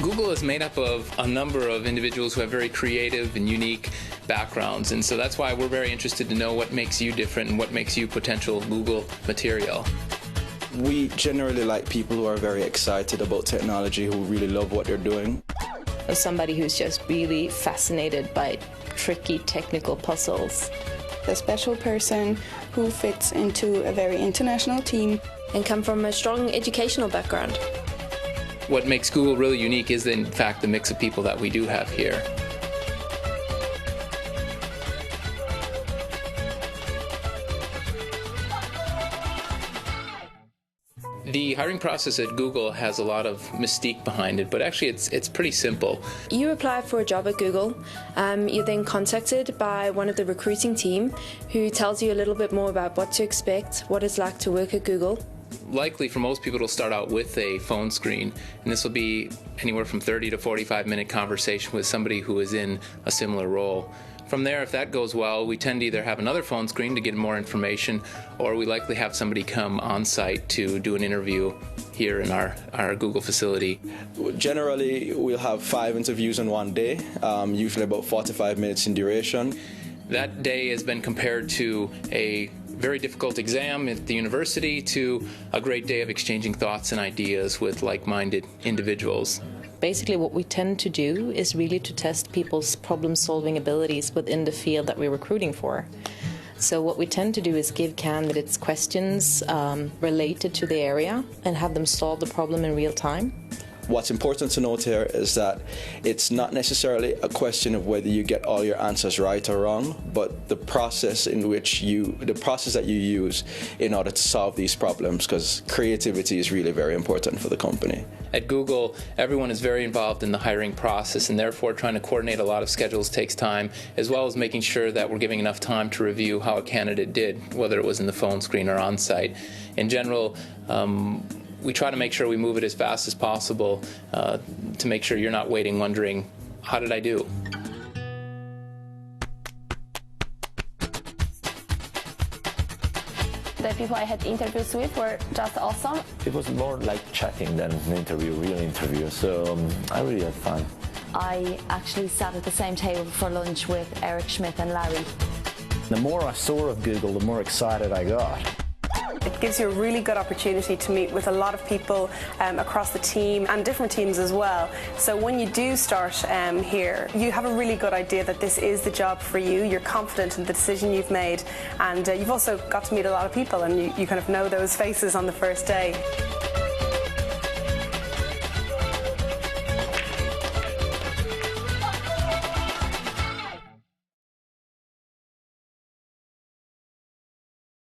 Google is made up of a number of individuals who have very creative and unique backgrounds, and so that's why we're very interested to know what makes you different and what makes you potential Google material. We generally like people who are very excited about technology, who really love what they're doing. As somebody who's just really fascinated by tricky technical puzzles. A special person who fits into a very international team. And come from a strong educational background. What makes Google really unique is, in fact, the mix of people that we do have here. The hiring process at Google has a lot of mystique behind it, but actually it's pretty simple. You apply for a job at Google. You're then contacted by one of the recruiting team who tells you a little bit more about what to expect, what it's like to work at Google. Likely for most people it'll start out with a phone screen, and this will be anywhere from 30 to 45-minute conversation with somebody who is in a similar role. From there, if that goes well, we tend to either have another phone screen to get more information, or we likely have somebody come on site to do an interview here in our Google facility. Generally, we'll have 5 interviews in one day, usually about 45 minutes in duration. That day has been compared to a very difficult exam at the university to a great day of exchanging thoughts and ideas with like-minded individuals. Basically what we tend to do is really to test people's problem-solving abilities within the field that we're recruiting for. So what we tend to do is give candidates questions related to the area and have them solve the problem in real time. What's important to note here is that it's not necessarily a question of whether you get all your answers right or wrong, but the process that you use in order to solve these problems, because creativity is really very important for the company. At Google, everyone is very involved in the hiring process, and therefore trying to coordinate a lot of schedules takes time, as well as making sure that we're giving enough time to review how a candidate did, whether it was in the phone screen or on site. In general, we try to make sure we move it as fast as possible to make sure you're not waiting wondering, how did I do? The people I had interviews with were just awesome. It was more like chatting than an interview, real interview, so I really had fun. I actually sat at the same table for lunch with Eric Schmidt and Larry. The more I saw of Google, the more excited I got. It gives you a really good opportunity to meet with a lot of people across the team and different teams as well. So when you do start here, you have a really good idea that this is the job for you. You're confident in the decision you've made, and you've also got to meet a lot of people, and you kind of know those faces on the first day.